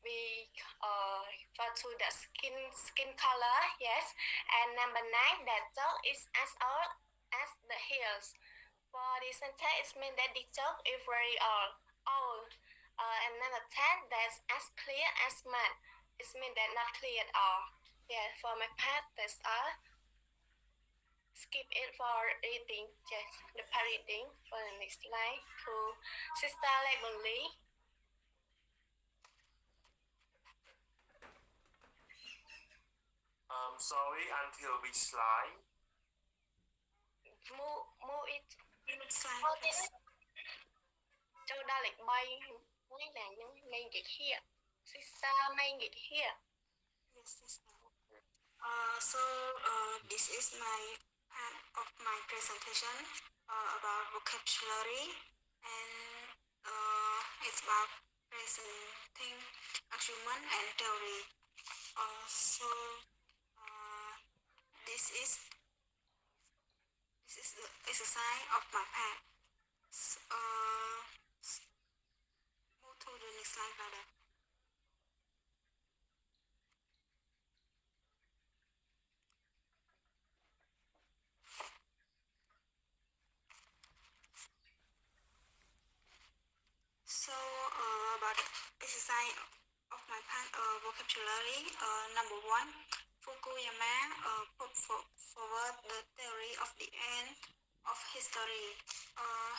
we refer to the skin color, yes. And number 9, that dog is as old as the hills. For the sentence, it means that the dog is very old. And number 10, that's as clear as mud. It means that not clear at all. Yeah, for my part, that's all. Skip it for reading, just the reading for the next slide to Sister Legally. Sorry, until which slide? Move it. Next slide, please. Châu Đa Lịch bay mới là những main gate here. Sister main gate here. Yes, sister. This is my part of my presentation about vocabulary, and it's about presenting argument and theory. This is the exercise of my part. Move to the next slide, brother. About exercise of my part vocabulary. Number 1, Fukuyama put forward the theory of the end of history.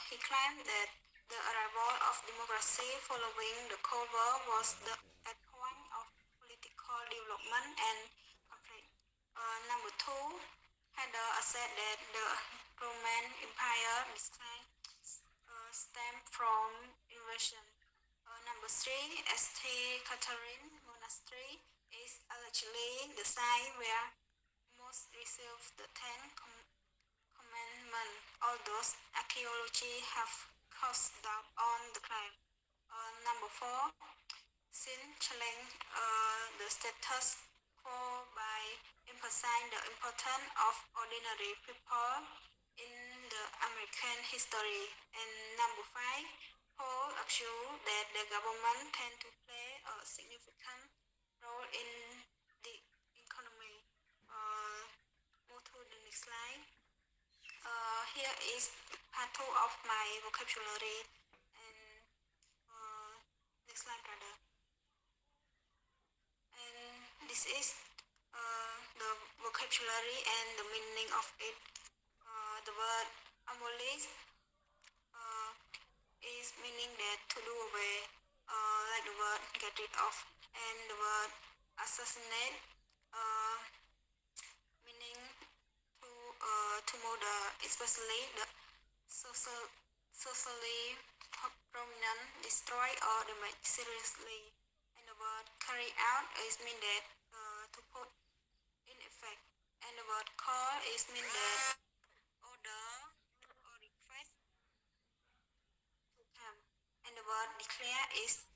He claimed that the arrival of democracy following the Cold War was the point of political development and conflict. Number 2, Herder said that the Roman Empire stemmed from invasion. Number 3, St. Catherine Monastery is allegedly the site where Moses received the Ten Commandments, although archaeology have caused doubt on the claim. Number 4, Sin challenged the status quo by emphasizing the importance of ordinary people in the American history. And number 5, Paul argued that the government tend to play a significant role in the economy. Move to the next slide. Here is part 2 of my vocabulary. And next slide, brother. And this is the vocabulary and the meaning of it. The word abolish is meaning that to do away, like the word get rid of, and the word assassinate, meaning to murder, especially the socially prominent, destroy or damage seriously. And the word carry out is mean that to put in effect. And the word call is mean that order or request to come. And the word declare is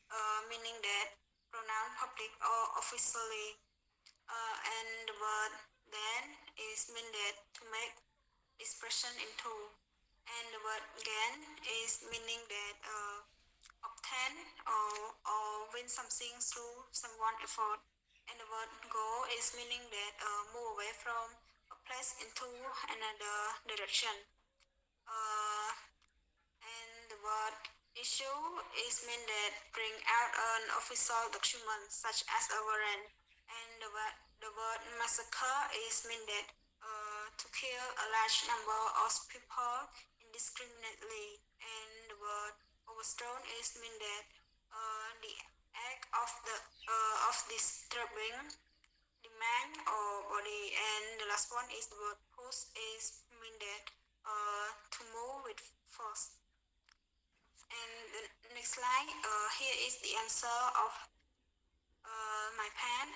meaning that pronoun public or officially. And the word then is mean that to make expression into. And the word gain is meaning that obtain or win something through someone effort. And the word go is meaning that move away from a place into another direction. And the word issue is mean that bring out an official document such as a warrant. And the word massacre is mean that to kill a large number of people indiscriminately. And the word overthrown is mean that the act of disturbing the man or body. And the last one is the word push is mean that to move with force. And the next slide, here is the answer of my pen.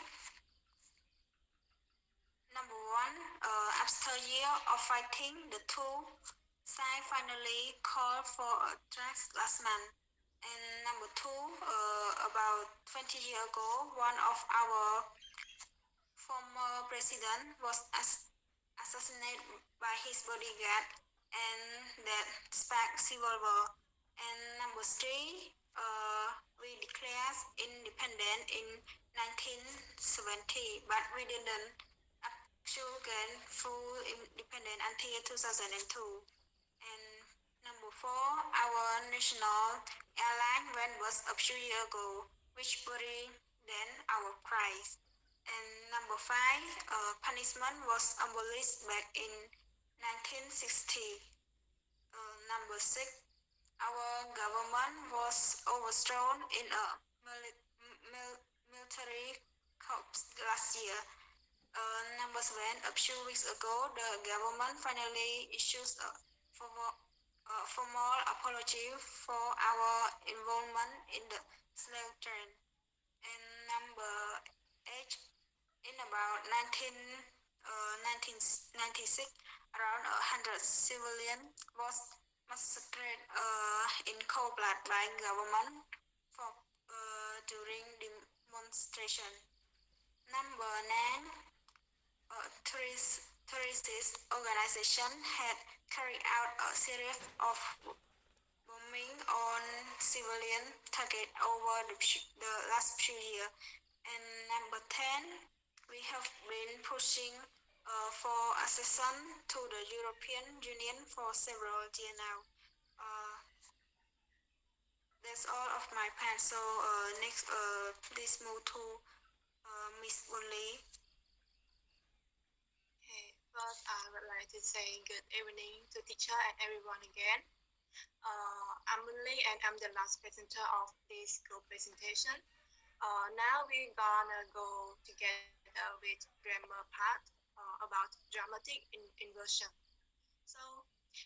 Number 1, after a year of fighting, the two sides finally called for a truce last month. And number 2, about 20 years ago, one of our former president was assassinated by his bodyguard, and that sparked civil war. And number 3, we declared independent in 1970, but we didn't actually gain full independence until 2002. And number 4, our national airline went bust a few years ago, which buried then our price. And number 5, punishment was abolished back in 1960. Number 6, our government was overthrown in a military coup last year. Number 7, a few weeks ago, the government finally issued a formal apology for our involvement in the slave trade. And number 8, in about 1996, around 100 civilians was massacred in cold blood by government for during demonstration. Number 9, terrorist organization had carried out a series of bombing on civilian targets over the last few years. And number 10, we have been pushing for accession to the European Union for several years now. That's all of my part. So next, please move to Miss Wonley. Okay, first I would like to say good evening to teacher and everyone again. I'm Wonley and I'm the last presenter of this group presentation. Now we're gonna go together with grammar part about dramatic inversion. So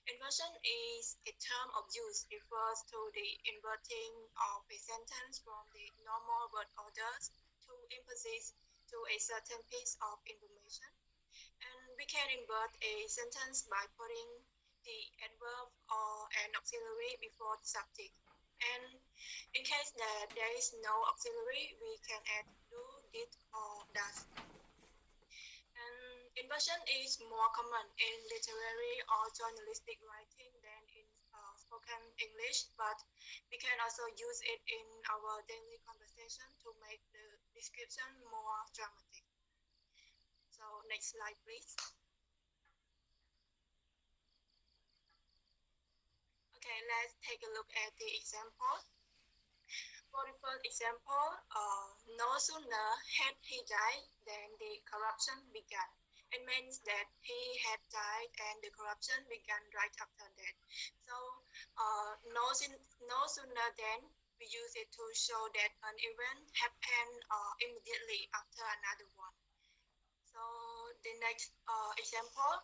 inversion is a term of use refers to the inverting of a sentence from the normal word orders to emphasize to a certain piece of information. And we can invert a sentence by putting the adverb or an auxiliary before the subject. And in case that there is no auxiliary, we can add do, did, or does. And inversion is more common in literary or journalistic writing than in spoken English, but we can also use it in our daily conversation to make the description more dramatic. So next slide, please. Okay, let's take a look at the example. For the first example, no sooner had he died than the corruption began. It means that he had died and the corruption began right after that. So no sooner than we use it to show that an event happened immediately after another one. So the next example,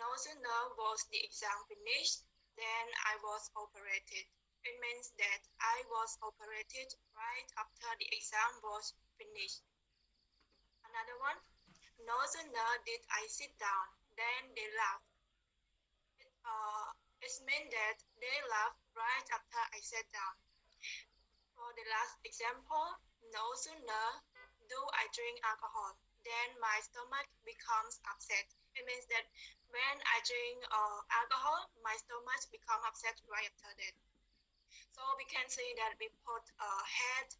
no sooner was the exam finished than I was operated. It means that I was operated right after the exam was finished. Another one, no sooner did I sit down than they laughed. It means that they laughed right after I sat down. For the last example, no sooner do I drink alcohol than my stomach becomes upset. It means that when I drink alcohol, my stomach becomes upset right after that. So we can see that we put had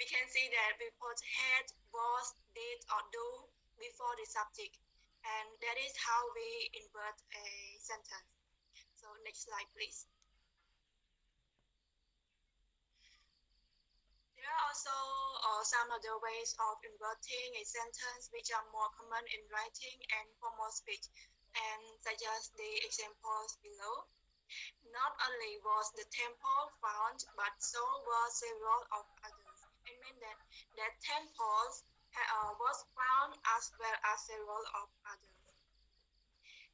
we can see that we put had, was, did, or do before the subject, and that is how we invert a sentence. So next slide, please. There are also some other ways of inverting a sentence which are more common in writing and formal speech, and such as the examples below. Not only was the temple found, but so were several of others. It means that temples was found as well as several of others.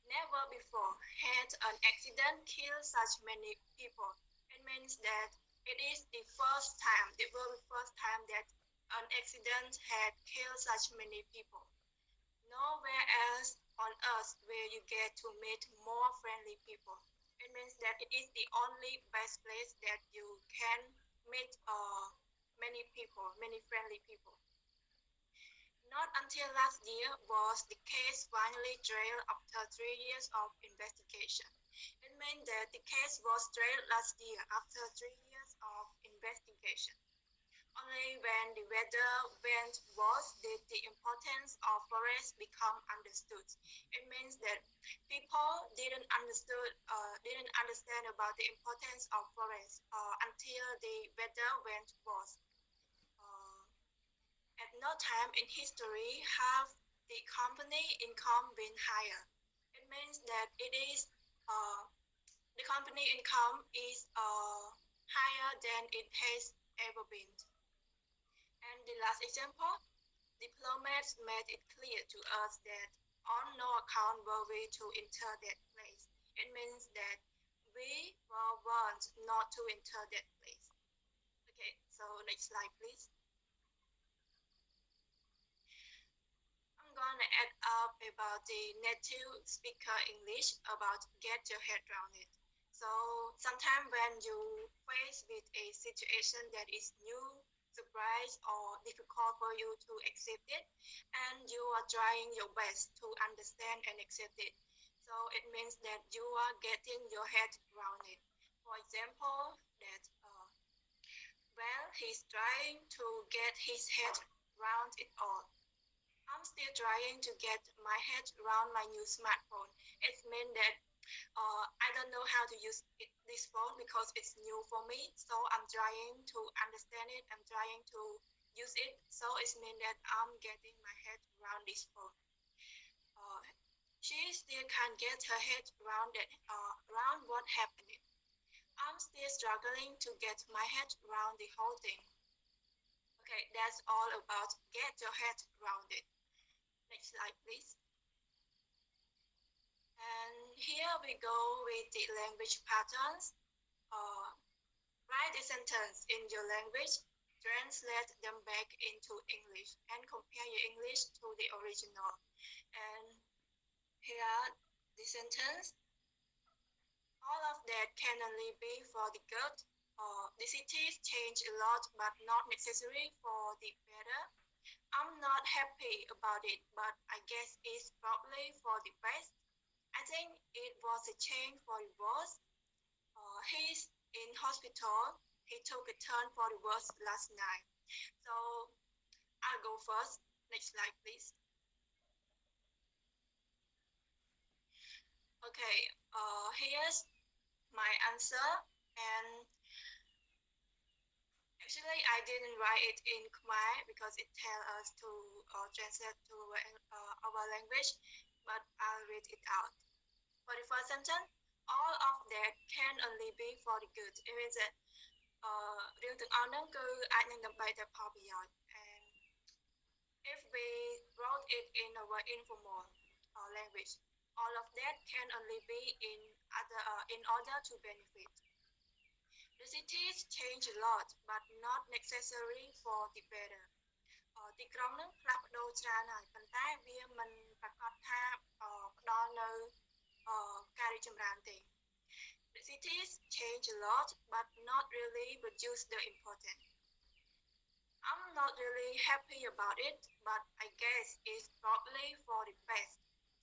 Never before had an accident killed such many people. It means that it is the first time, the very first time that an accident had killed such many people. Nowhere else on earth will you get to meet more friendly people. It means that it is the only best place that you can meet many people, many friendly people. Not until last year was the case finally trailed after 3 years of investigation. It means that the case was tried last year after 3 years of investigation. Only when the weather went worse did the importance of forests become understood. It means that people didn't understand about the importance of forests until the weather went worse. Uh, at no time in history have the company income been higher. It means that the company income is higher than it has ever been. And the last example, diplomats made it clear to us that on no account were we to enter that place. It means that we were warned not to enter that place. Okay, so next slide, please. I'm gonna add up about the native speaker English about get your head around it. So sometimes when you face with a situation that is new, surprise, or difficult for you to accept it, and you are trying your best to understand and accept it. So it means that you are getting your head around it. For example, that well, he's trying to get his head around it all. I'm still trying to get my head around my new smartphone. It means that I don't know how to use this phone because it's new for me. So I'm trying to understand it. I'm trying to use it. So it means that I'm getting my head around this phone. She still can't get her head around it, around what happened. I'm still struggling to get my head around the whole thing. Okay, that's all about get your head around it. Next slide, please. And here we go with the language patterns. Write the sentence in your language, translate them back into English, and compare your English to the original. And here are the sentence. All of that can only be for the good. The cities change a lot, but not necessary for the better. I'm not happy about it, but I guess it's probably for the best. I think it was a change for the worse. He's in hospital. He took a turn for the worse last night. So I'll go first. Next slide, please. Okay, here's my answer. And actually, I didn't write it in Khmer because it tells us to translate to our language, but I'll read it out. For the first sentence, all of that can only be for the good. It means that រឿងទាំងអស់ហ្នឹងគឺអាចនឹងដើម្បីតែផលប្រយោជន៍ and if we wrote it in our informal language, all of that can only be in order to benefit. The cities change a lot, but not necessary for the better. ទីក្រុងហ្នឹងផ្លាស់ប្ដូរច្រើនហើយប៉ុន្តែវាមិនប្រកាសថាផ្ដល់នៅការរីកចម្រើនទេ The cities change a lot, but not really reduce the importance. I'm not really happy about it, but I guess it's probably for the best.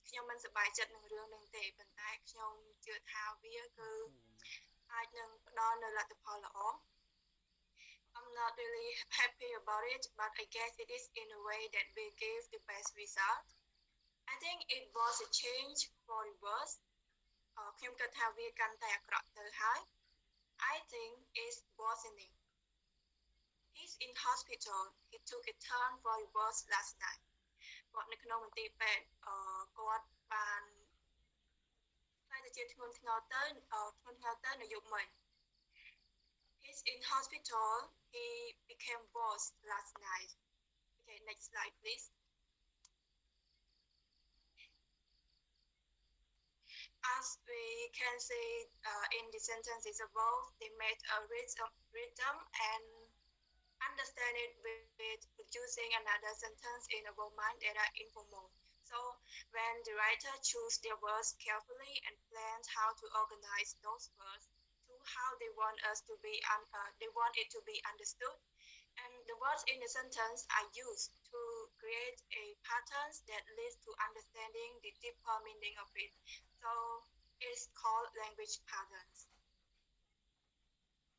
ខ្ញុំមិនសប្បាយចិត្តនឹងរឿងហ្នឹងទេប៉ុន្តែខ្ញុំជឿថាវាគឺអាចនឹងផ្ដល់នៅលទ្ធផលល្អ I'm not really happy about it, but I guess it is in a way that will give the best result. I think it was a change for the worse. ខ្ញុំគិតថាវាកាន់តែអាក្រក់ទៅហើយ I think it's worsening. He's in hospital. He took a turn for the worse last night. គាត់នៅក្នុងមន្ទីរពេទ្យគាត់បានខ្លាចទៅជាធ្ងន់ធ្ងរទៅនៅយប់មិញ He's in hospital. He became worse last night. Okay, next slide, please. As we can see in the sentences above, they made a rhythm and understand it with producing another sentence in our mind that are informal. So when the writer choose their words carefully and plans how to organize those words to how they want they want it to be understood, and the words in the sentence are used to create a patterns that leads to understanding the deeper meaning of it. So is called language patterns.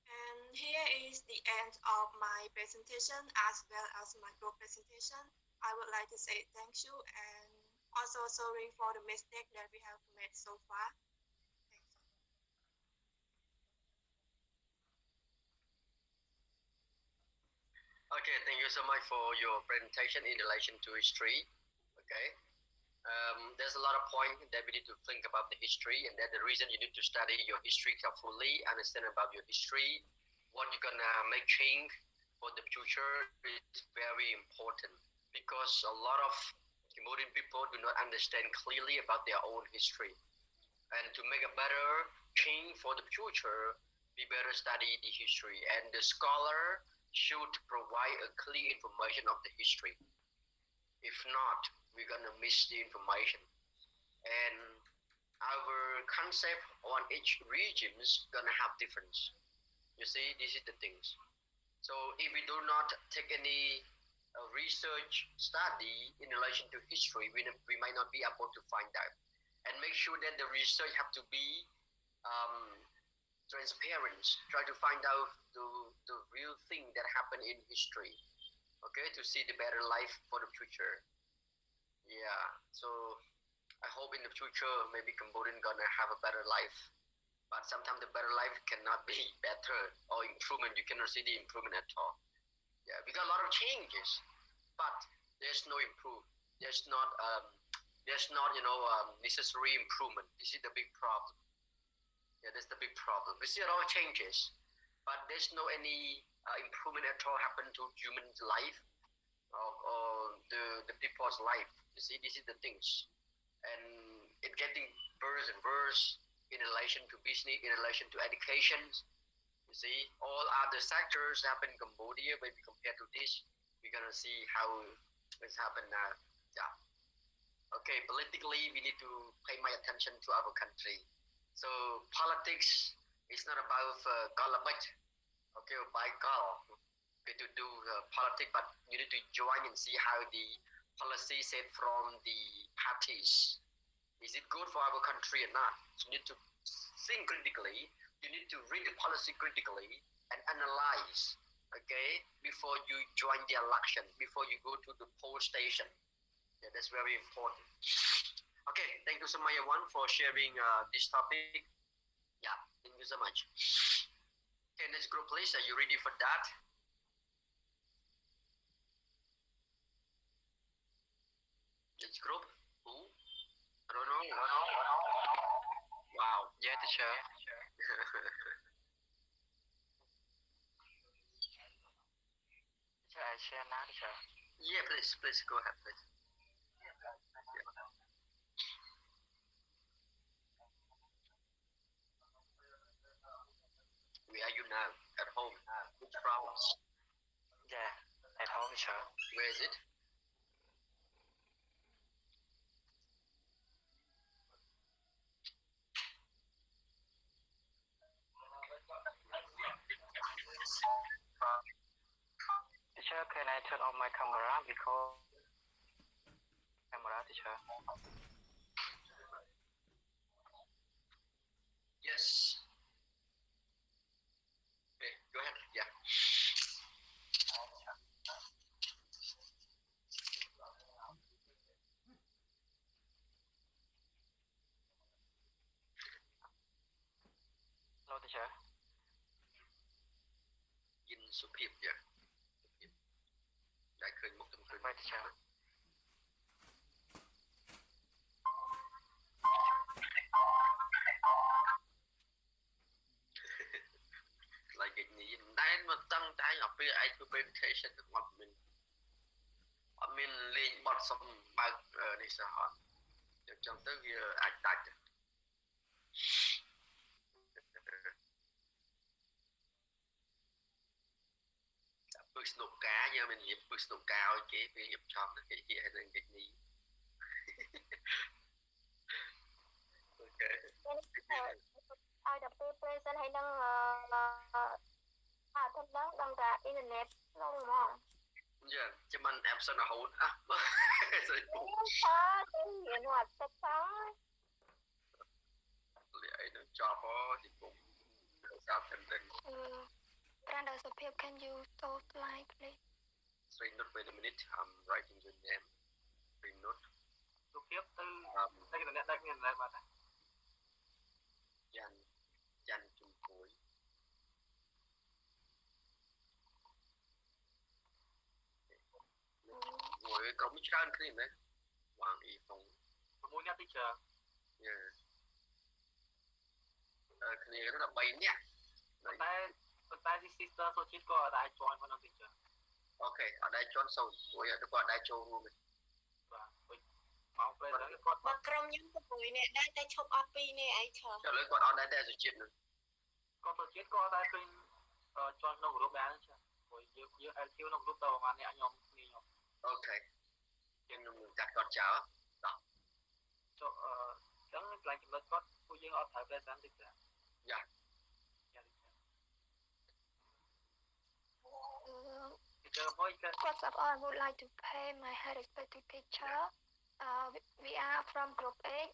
And here is the end of my presentation as well as my group presentation. I would like to say thank you and also sorry for the mistake that we have made so far. Thank you. Okay, thank you so much for your presentation in relation to history. Okay, there's a lot of points that we need to think about the history, and that's the reason you need to study your history carefully, understand about your history, what you're gonna make change for the future is very important because a lot of Cambodian people do not understand clearly about their own history. And to make a better change for the future, we better study the history. And the scholar should provide a clear information of the history. If not, we're gonna miss the information. And our concept on each region is gonna have difference. You see, this is the things. So if we do not take any research study in relation to history, we might not be able to find out. And make sure that the research have to be um, transparent. Try to find out the real thing that happened in history. Okay, to see the better life for the future. Yeah. So I hope in the future maybe Cambodian gonna have a better life. But sometimes the better life cannot be better or improvement. You cannot see the improvement at all. Yeah, we got a lot of changes, but there's no improve. There's not necessary improvement. This is the big problem. Yeah, that's the big problem. We see a lot of changes, but there's no any improvement at all happen to human life or the people's life. You see, this is the things, and it getting worse and worse in relation to business, in relation to education. You see, all other sectors happen in Cambodia when we compare to this. We're gonna see how it's happened now. Yeah. Okay, politically, we need to pay my attention to our country. So politics is not about Galabaj, okay, or by Gal, okay, to do politics, but you need to join and see how the policy set from the parties. Is it good for our country or not? So you need to think critically. You need to read the policy critically and analyze, okay, before you join the election, before you go to the poll station. Yeah, that's very important. Okay, thank you so much, everyone, for sharing this topic. Yeah, thank you so much. Okay, next group, please. Are you ready for that? Next group? Who? I don't know. Wow. Yeah, teacher. Teacher, I share now, teacher. Yeah, please go ahead, please. Where are you now? At home? Which province? Yeah, at home, teacher. Where is it? Teacher, can I turn on my camera because camera, teacher? Yes. Okay, go ahead. Yeah. Hello, teacher. ยินสุภิบเนี่ยได้เคยมุกตำคืน Right, teacher. lại cái gì đấy mà tăng trái học về ai to presentation អត់មានលេងបត់សុំបើកនេះសោះអត់ចឹងទៅវាអាចដាច់ពឹកស្នុកការយើងមាននិយាយពឹកស្នុកការឲ្យគេពេលរៀបចំគេនិយាយឲ្យនឹងគេនេះអូខេឲ្យតែពេល present ហើយនឹងអាធំដឹងតែអ៊ីនធឺណិតក្នុងហ្មងdạ chứ mình em sao nào hụt á có cái hiện hoạt chất sống job or the book. South Hampton. Brother Sophia, can you show slide, please? 3 note, wait a minute. I'm writing your name. 3 note. សុភាពទៅតែគេអ្នកដាច់មានដែរបាទ Jan Chung Pui. មួយក្រុមច្រើនគ្នាណាវ៉ាងអ៊ីក្នុង 6នាក់ទីច្រើន យ៉ាគ្នានោះ13នាក់តែទី sister សូជាតិក៏អាច join ផងទីច្រើន អូខេអត់ដែរជន់សូនមួយគាត់អត់ដែរចូលរួមទេ បាទមកពេលហ្នឹងគាត់ មកក្រុមខ្ញុំ6នាក់ដែរតែឈប់អស់2នាក់អីច្រើន ចុះឥឡូវគាត់អត់ដែរតែសុជាតិនឹង គាត់សូជាតិក៏តែឃើញ join ក្នុង group ដែរចាព្រោះយើង LQ ក្នុង group ទៅប្រហែលអ្នកខ្ញុំគ្នាខ្ញុំ អូខេយើងនឹងកាត់គាត់ចោលដល់ ចុះចឹងខ្លាចចំណុចគាត់ពួកយើងអត់ត្រូវ present ទេចា យ៉ា First of all, I would like to pay my high respect to teacher. We are from Group 8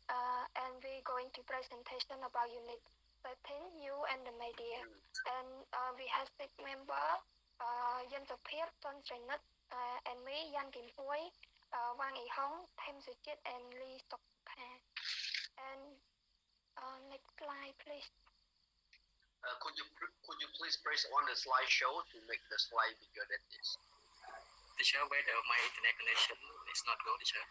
and we're going to presentation about Unit 13, you and the media. And we have 6 members, Yen Sophia, Ton Srenut, and me, Yan Kim Hui, Wang Yi Hong, Thêm Sujit, and Lee Sok Kha. And next slide, please. Could you please press on the slideshow to make the slide bigger than this? Teacher, wait, my internet connection is not good, teacher.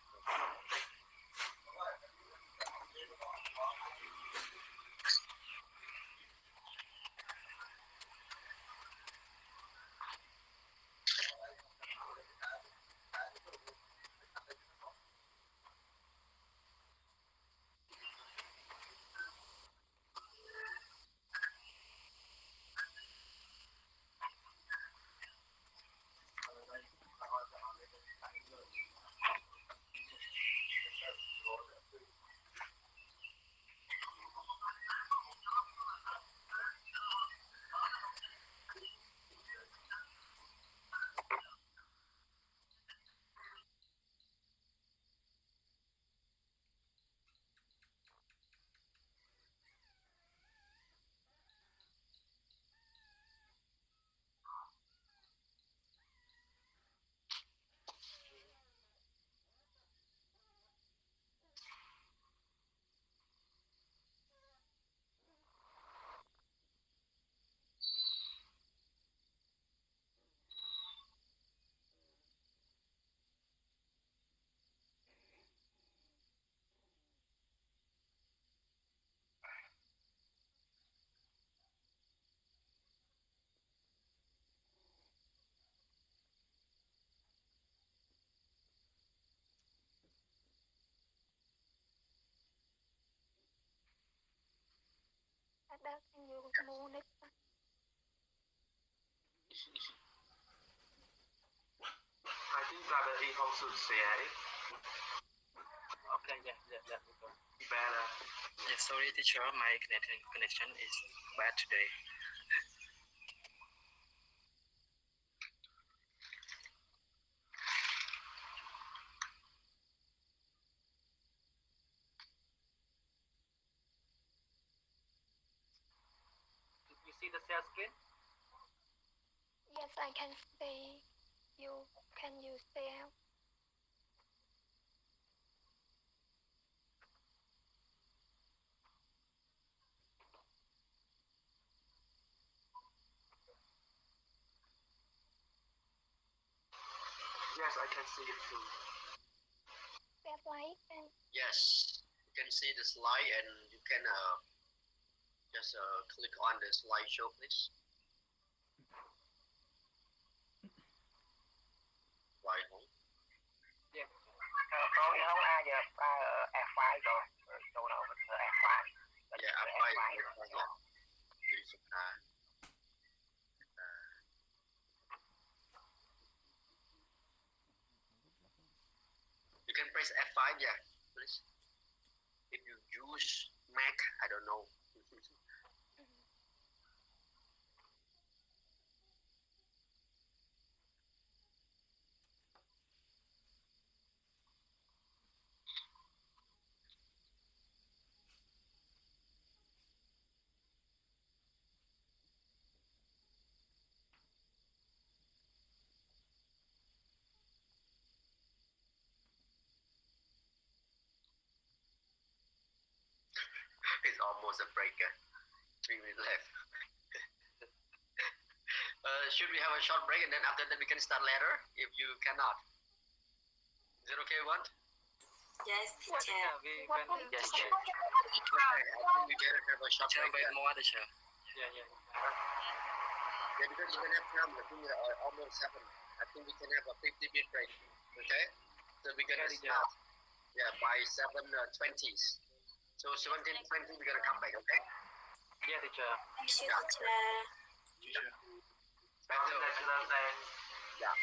Ada, can you move next one? I think Brother E Hong should say Okay, yeah. better. Yeah, sorry, teacher, my connection is bad today. You see the share screen? Yes, I can see you. Can you share? Yes, I can see it too. Share slide and Yes, you can see the slide and you can just click on the slideshow, please. Right home. Yeah. Tối không ai giờ F5 rồi chỗ nào mình F5 Yeah, F5 yeah. Please you can press F5, yeah, please. If you use Mac, I don't know. It's almost a break. 3 minutes left. Should we have a short break and then after that we can start later if you cannot? Is it okay, one? Yes, Yeah, teacher. we can. Yes, Okay, I think we better have a short break. more, teacher. Yeah. Yeah, because we can have time. I think almost 7. I think we can have a 50-minute break. Okay? So we're gonna Okay, start. Yeah, by 7:20. So 17:20 we're gonna come back. Okay? Yeah, teacher. Thank you, teacher. Congratulations and Yeah.